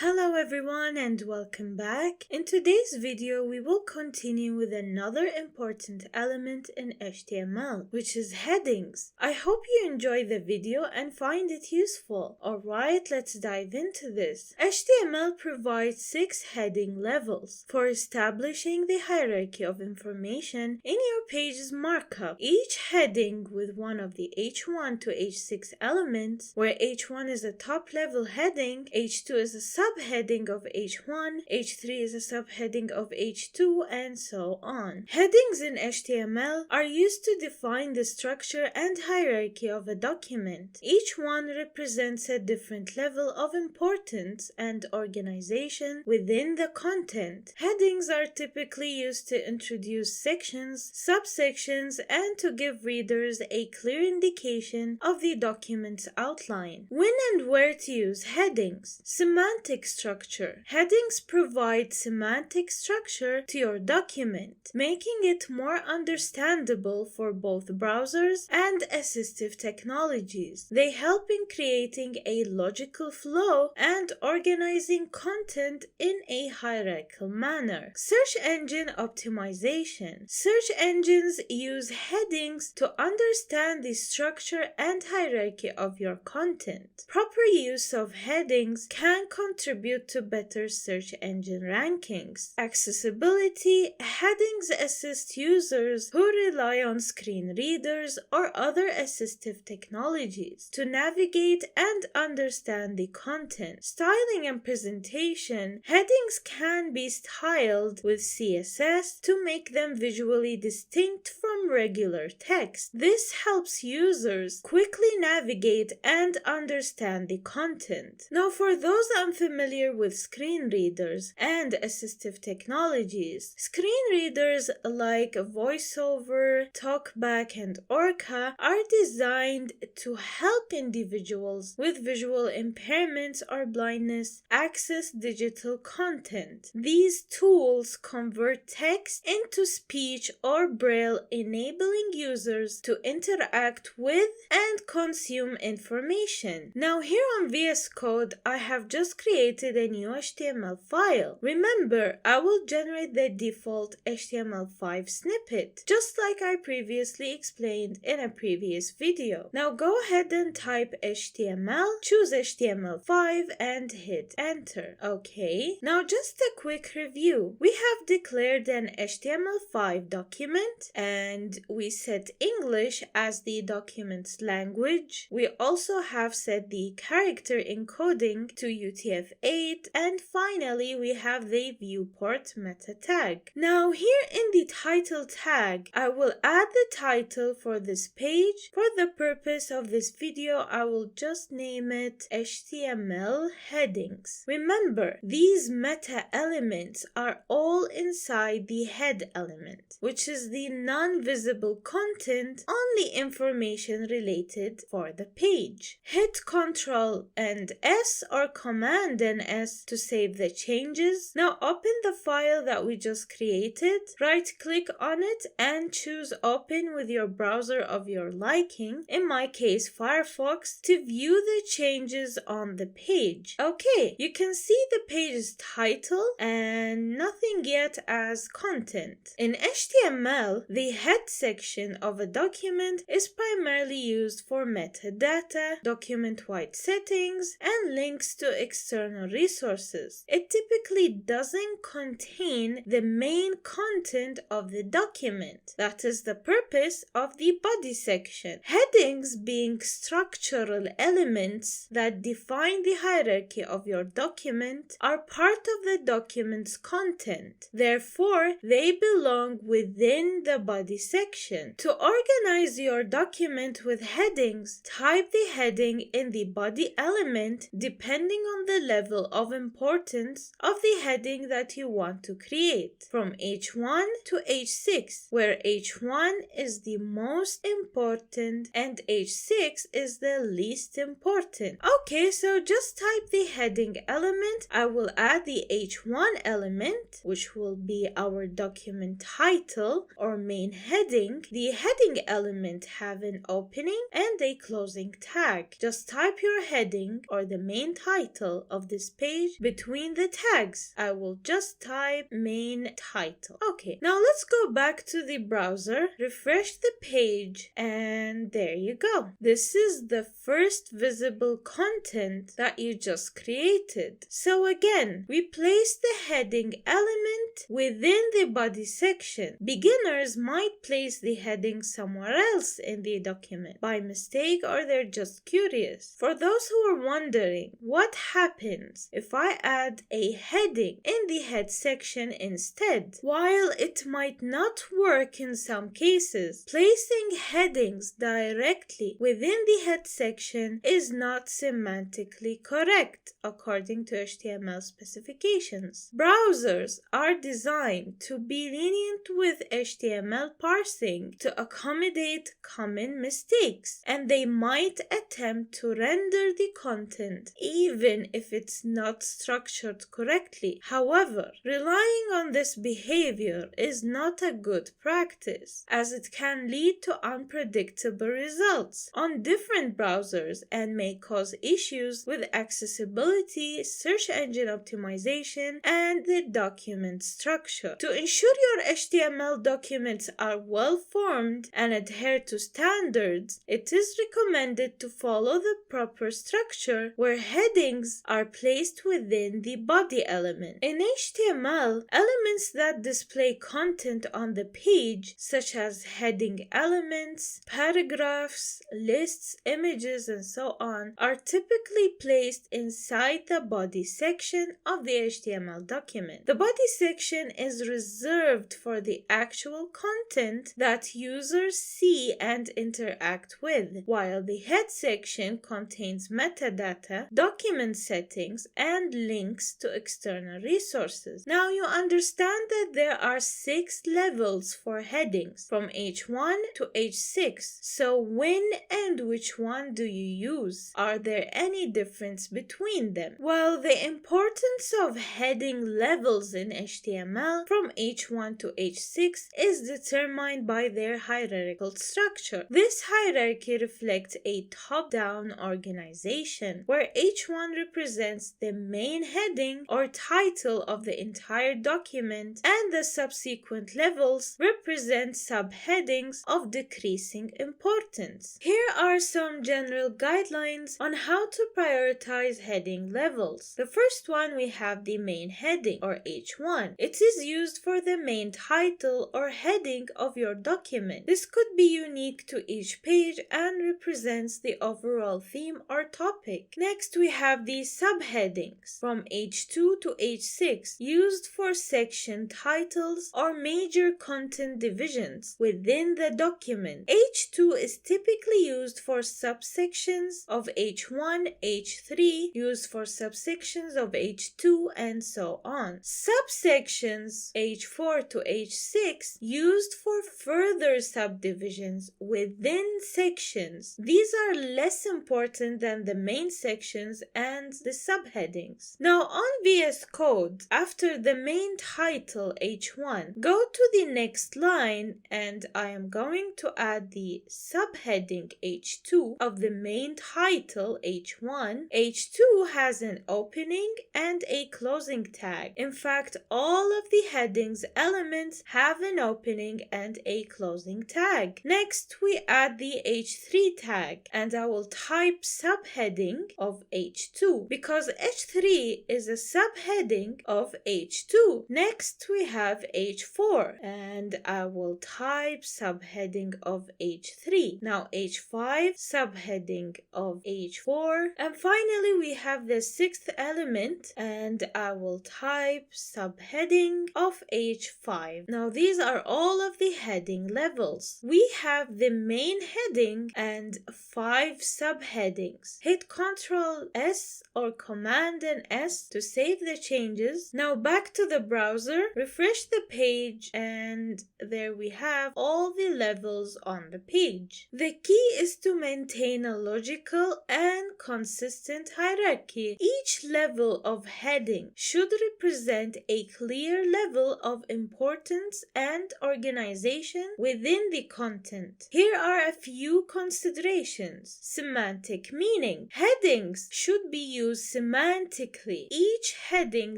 Hello everyone and welcome back. In today's video we will continue with another important element in HTML, which is headings. I hope you enjoy the video and find it useful. Alright, let's dive into this. HTML provides 6 heading levels for establishing the hierarchy of information in your page's markup. Each heading with one of the H1 to H6 elements, where H1 is a top level heading, H2 is a subheading of H1, H3 is a subheading of H2, and so on. Headings in HTML are used to define the structure and hierarchy of a document. Each one represents a different level of importance and organization within the content. Headings are typically used to introduce sections, subsections, and to give readers a clear indication of the document's outline. When and where to use headings. Semantic structure. Headings provide semantic structure to your document, making it more understandable for both browsers and assistive technologies. They help in creating a logical flow and organizing content in a hierarchical manner. Search engine optimization. Search engines use headings to understand the structure and hierarchy of your content. Proper use of headings can contribute to better search engine rankings. Accessibility. Headings assist users who rely on screen readers or other assistive technologies to navigate and understand the content. Styling and presentation. Headings can be styled with CSS to make them visually distinct from regular text. This helps users quickly navigate and understand the content. Now, for those unfamiliar with screen readers and assistive technologies, screen readers like VoiceOver, TalkBack, and Orca are designed to help individuals with visual impairments or blindness access digital content. These tools convert text into speech or braille, enabling users to interact with and consume information. Now, here on VS Code, I have just created a new HTML file. Remember, I will generate the default HTML5 snippet, just like I previously explained in a previous video. Now go ahead and type HTML, choose HTML5 and hit enter. Okay, now just a quick review. We have declared an HTML5 document and we set English as the document's language. We also have set the character encoding to UTF-8, and finally we have the viewport meta tag. Now here in the title tag, I will add the title for this page. For the purpose of this video, I will just name it HTML headings. Remember, these meta elements are all inside the head element, which is the non-visible content on the information related for the page. Hit Ctrl and S or Command and S to save the changes. Now open the file that we just created, right click on it and choose Open with your browser of your liking, in my case Firefox, to view the changes on the page. Okay, you can see the page's title and nothing yet as content. In HTML, the head section of a document is primarily used for metadata, document-wide settings, and links to external resources. It typically doesn't contain the main content of the document. That is the purpose of the body section. Headings, being structural elements that define the hierarchy of your document, are part of the document's content. Therefore, they belong within the body section. To organize your document with headings, type the heading in the body element depending on the level of importance of the heading that you want to create, from H1 to H6, where H1 is the most important and H6 is the least important. Okay, so just type the heading element. I will add the H1 element, which will be our document title or main heading. The heading element have an opening and a closing tag. Just type your heading or the main title of of this page between the tags. I will just type main title. Okay, now let's go back to the browser, refresh the page, and there you go. This is the first visible content that you just created. So again, we place the heading element within the body section. Beginners might place the heading somewhere else in the document by mistake, or they're just curious. For those who are wondering what happens if I add a heading in the head section instead, while it might not work in some cases, placing headings directly within the head section is not semantically correct according to HTML specifications. Browsers are designed to be lenient with HTML parsing to accommodate common mistakes, and they might attempt to render the content even if it's not structured correctly. However, relying on this behavior is not a good practice, as it can lead to unpredictable results on different browsers and may cause issues with accessibility, search engine optimization, and the document structure. To ensure your HTML documents are well formed and adhere to standards, it is recommended to follow the proper structure where headings are placed within the body element. In HTML, elements that display content on the page, such as heading elements, paragraphs, lists, images, and so on, are typically placed inside the body section of the HTML document. The body section is reserved for the actual content that users see and interact with, while the head section contains metadata, document settings, and links to external resources. Now you understand that there are 6 levels for headings, from H1 to H6. So when and which one do you use? Are there any difference between them? Well, the importance of heading levels in HTML from H1 to H6 is determined by their hierarchical structure. This hierarchy reflects a top-down organization, where H1 represents the main heading or title of the entire document, and the subsequent levels represent subheadings of decreasing importance. Here are some general guidelines on how to prioritize heading levels. The first one, we have the main heading or H1. It is used for the main title or heading of your document. This could be unique to each page and represents the overall theme or topic. Next, we have the subheadings from H2 to H6, used for section titles or major content divisions within the document. H2 is typically used for subsections of H1, H3, used for subsections of H2, and so on. Subsections H4 to H6 used for further subdivisions within sections. These are less important than the main sections and the subheadings. Now on VS Code, after the main title H1, go to the next line, and I am going to add the subheading H2 of the main title H1. H2 has an opening and a closing tag. In fact, all of the headings elements have an opening and a closing tag. Next, we add the H3 tag, and I will type subheading of H2 because H3 is a subheading of H2. Next, we have H4, and I will type subheading of H3. Now H5, subheading of H4, and finally we have the 6th element, and I will type subheading of H5. Now these are all of the heading levels. We have the main heading and 5 subheadings. Hit Ctrl S or Command and S to save the changes. Now back to the browser, refresh the page, and there we have all the levels on the page. The key is to maintain a logical and consistent hierarchy. Each level of heading should represent a clear level of importance and organization within the content. Here are a few considerations. Semantic meaning. Headings should be used semantically, each heading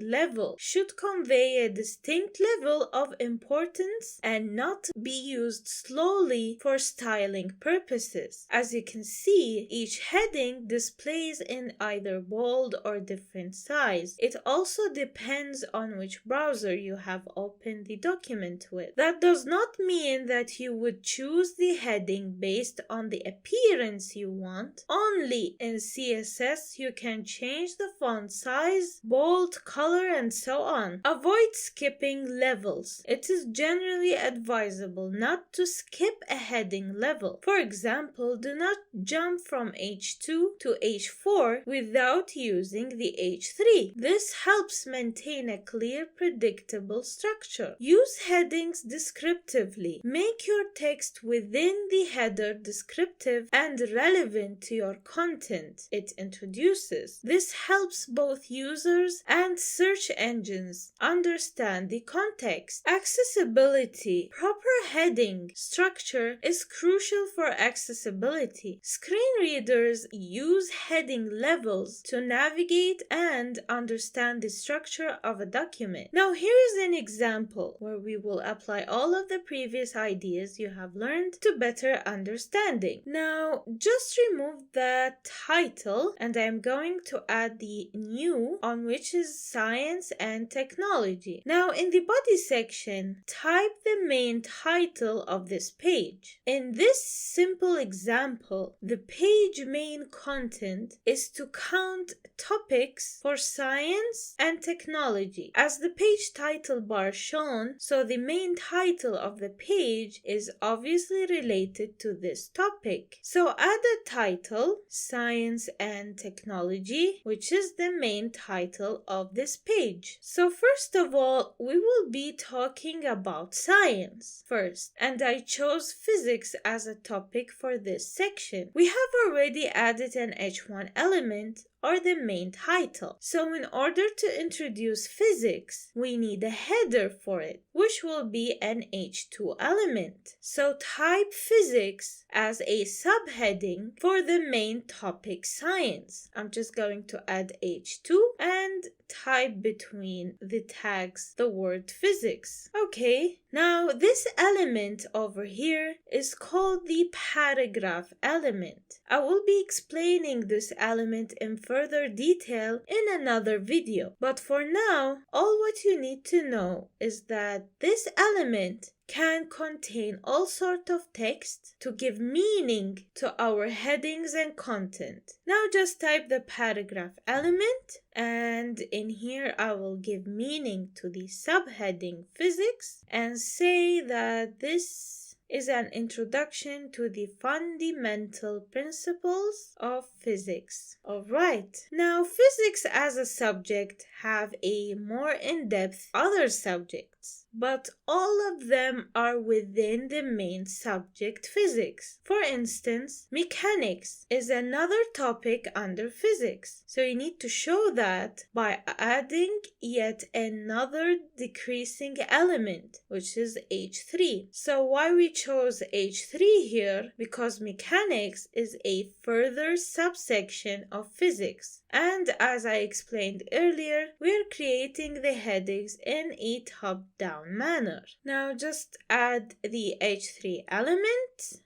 level should convey a distinct level of importance and not be used slowly for styling purposes. As you can see, each heading displays in either bold or different size. It also depends on which browser you have opened the document with. That does not mean that you would choose the heading based on the appearance you want. Only in CSS you can change the font size, bold, color, and so on. Avoid skipping levels. It is generally advisable not to skip a heading level. For example, do not jump from H2 to H4 without using the H3. This helps maintain a clear, predictable structure. Use headings descriptively. Make your text within the header descriptive and relevant to your content it introduces. This helps both users and search engines understand the context. Accessibility. Proper heading structure is crucial for accessibility. Screen readers use heading levels to navigate and understand the structure of a document. Now here is an example where we will apply all of the previous ideas you have learned to better understanding. Now just remove the title and I'm going to add the new on which is science and technology. Now in the body section, type the main title of this page. In this simple example, the page main content is to count topics for science and technology. As the page title bar shown, so the main title of the page is obviously related to this topic. So add a title, science and technology, which is the main title of this page. So first of all, we will be talking about science first, and I chose physics as a topic for this section. We have already added an H1 element or the main title. So in order to introduce physics, we need a header for it, which will be an H2 element. So type physics as a subheading for the main topic science. I'm just going to add H2 and type between the tags the word physics. Okay, now this element over here is called the paragraph element. I will be explaining this element in further detail in another video, but for now, all what you need to know is that this element can contain all sort of text to give meaning to our headings and content. Now just type the paragraph element, and in here I will give meaning to the subheading physics and say that this is an introduction to the fundamental principles of physics. Alright, now physics as a subject have a more in-depth other subjects, but all of them are within the main subject physics. For instance, mechanics is another topic under physics. So you need to show that by adding yet another decreasing element, which is H3. So why we chose H3 here? Because mechanics is a further subsection of physics. And as I explained earlier, we are creating the headings in a top-down manner. Now just add the H3 element,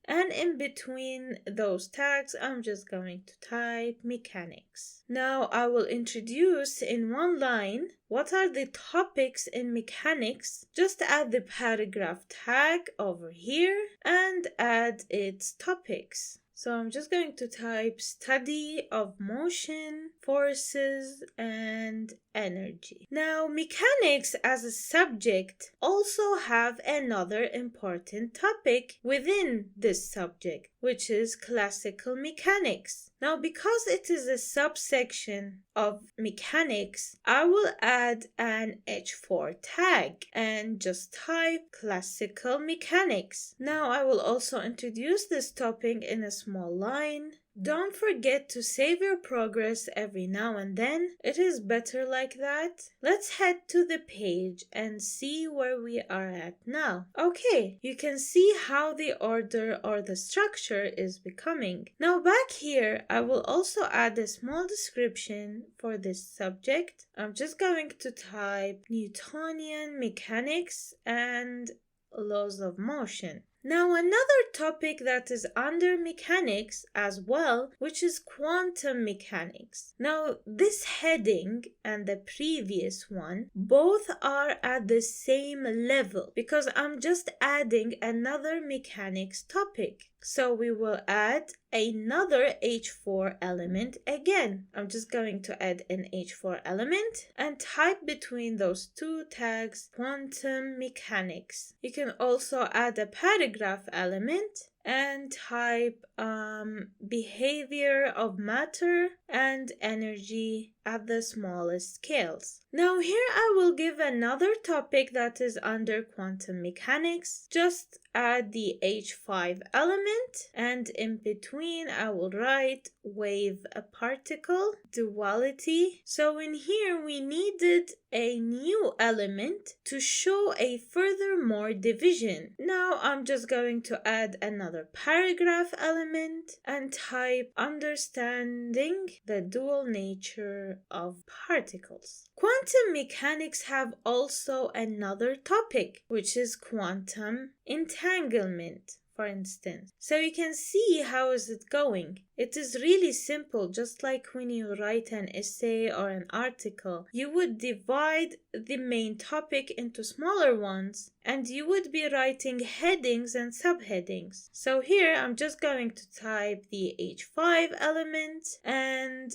and in between those tags I'm just going to type mechanics. Now I will introduce in one line what are the topics in mechanics. Just add the paragraph tag over here and add its topics. So I'm just going to type study of motion, forces, and energy. Now, mechanics as a subject also have another important topic within this subject, which is classical mechanics. Now, because it is a subsection of mechanics, I will add an H4 tag and just type classical mechanics. Now, I will also introduce this topic in a small line Don't forget to save your progress every now and then. It is better like that. Let's head to the page and see where we are at now. Okay, you can see how the order or the structure is becoming. Now back here, I will also add a small description for this subject. I'm just going to type Newtonian mechanics and laws of motion. Now another topic that is under mechanics as well, which is quantum mechanics. Now this heading and the previous one both are at the same level because I'm just adding another mechanics topic. So we will add another H4 element again. I'm just going to add an H4 element and type between those two tags quantum mechanics. You can also add a paragraph element and type behavior of matter and energy at the smallest scales. Now here I will give another topic that is under quantum mechanics. Just add the H5 element and in between I will write wave a particle duality. So in here we needed a new element to show a furthermore division. Now I'm just going to add another paragraph element and type understanding the dual nature of particles. Quantum mechanics have also another topic, which is quantum entanglement, for instance. So you can see how is it going. It is really simple, just like when you write an essay or an article. You would divide the main topic into smaller ones and you would be writing headings and subheadings. So here I'm just going to type the H5 element and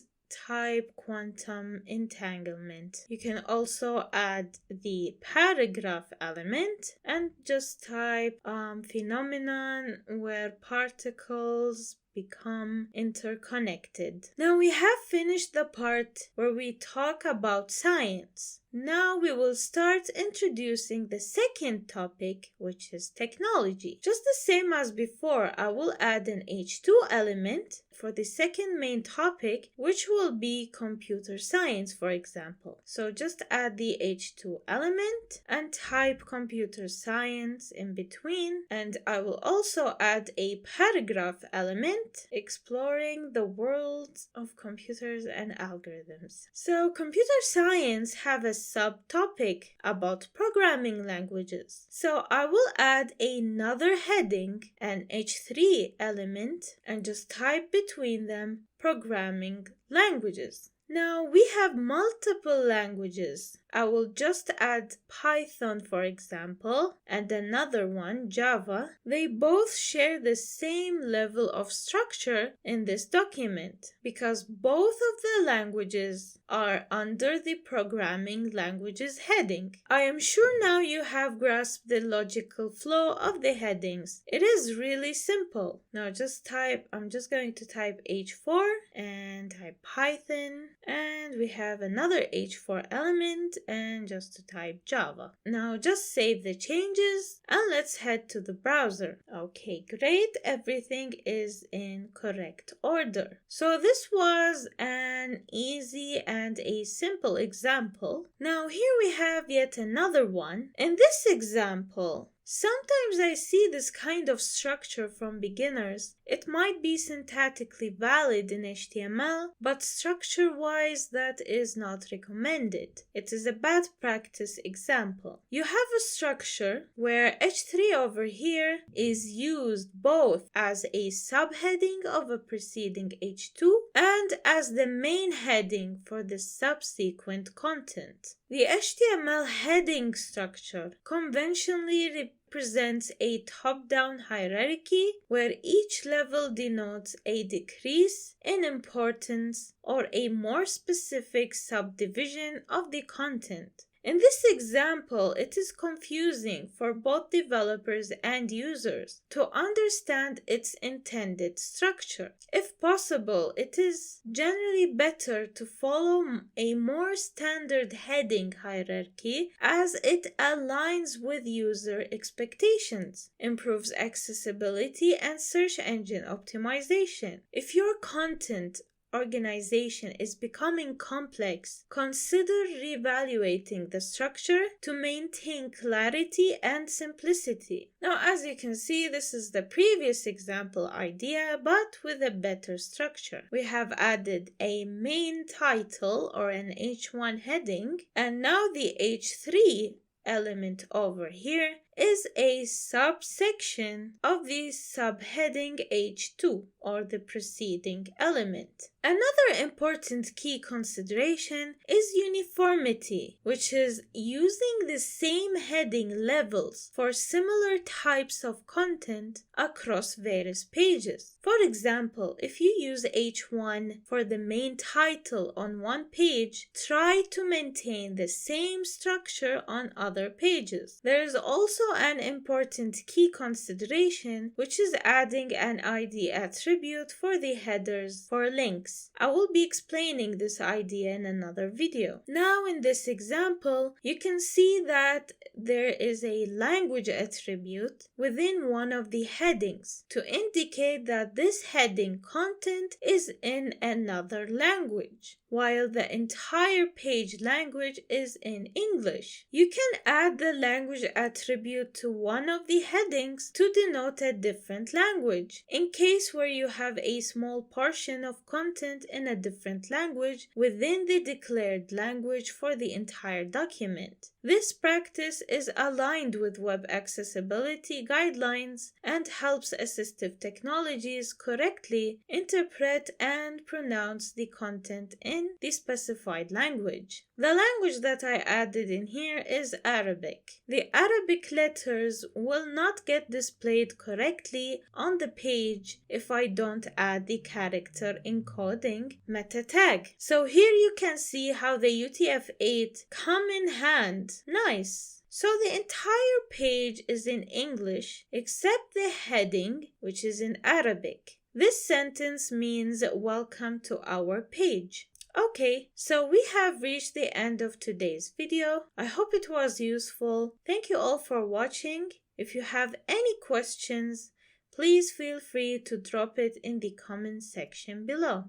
type quantum entanglement. You can also add the paragraph element and just type phenomenon where particles become interconnected. Now we have finished the part where we talk about science. Now we will start introducing the second topic, which is technology. Just the same as before, I will add an H2 element for the second main topic, which will be computer science, for example. So just add the H2 element and type computer science in between. And I will also add a paragraph element exploring the world of computers and algorithms. So computer science have a subtopic about programming languages. So I will add another heading, an H3 element, and just type between them programming languages. Now we have multiple languages. I will just add Python, for example, and another one, Java. They both share the same level of structure in this document because both of the languages are under the programming languages heading. I am sure now you have grasped the logical flow of the headings. It is really simple. Now I'm just going to type H4 and type Python, and we have another H4 element and just to type Java. Now just save the changes and let's head to the browser. Okay, great. Everything is in correct order. So this was an easy and a simple example. Now here we have yet another one. In this example, sometimes I see this kind of structure from beginners. It might be syntactically valid in HTML, but structure-wise that is not recommended. It is a bad practice example. You have a structure where H3 over here is used both as a subheading of a preceding H2 and as the main heading for the subsequent content. The HTML heading structure conventionally represents a top-down hierarchy where each level denotes a decrease in importance or a more specific subdivision of the content. In this example, it is confusing for both developers and users to understand its intended structure. If possible, it is generally better to follow a more standard heading hierarchy as it aligns with user expectations, improves accessibility, and search engine optimization. If your content organization is becoming complex, consider reevaluating the structure to maintain clarity and simplicity. Now, as you can see, this is the previous example idea, but with a better structure. We have added a main title or an H1 heading, and now the H3 element over here is a subsection of the subheading H2 or the preceding element. Another important key consideration is uniformity, which is using the same heading levels for similar types of content across various pages. For example, if you use H1 for the main title on one page, try to maintain the same structure on other pages. There is also an important key consideration, which is adding an ID attribute for the headers for links. I will be explaining this idea in another video. Now, in this example, you can see that there is a language attribute within one of the headings to indicate that this heading content is in another language, while the entire page language is in English. You can add the language attribute to one of the headings to denote a different language, in case where you have a small portion of content in a different language within the declared language for the entire document. This practice is aligned with web accessibility guidelines and helps assistive technologies correctly interpret and pronounce the content in the specified language. The language that I added in here is Arabic. The Arabic letters will not get displayed correctly on the page if I don't add the character encoding meta tag. So here you can see how the UTF-8 come in hand. Nice. So the entire page is in English except the heading, which is in Arabic. This sentence means welcome to our page. Okay, so we have reached the end of today's video. I hope it was useful. Thank you all for watching. If you have any questions, please feel free to drop it in the comment section below.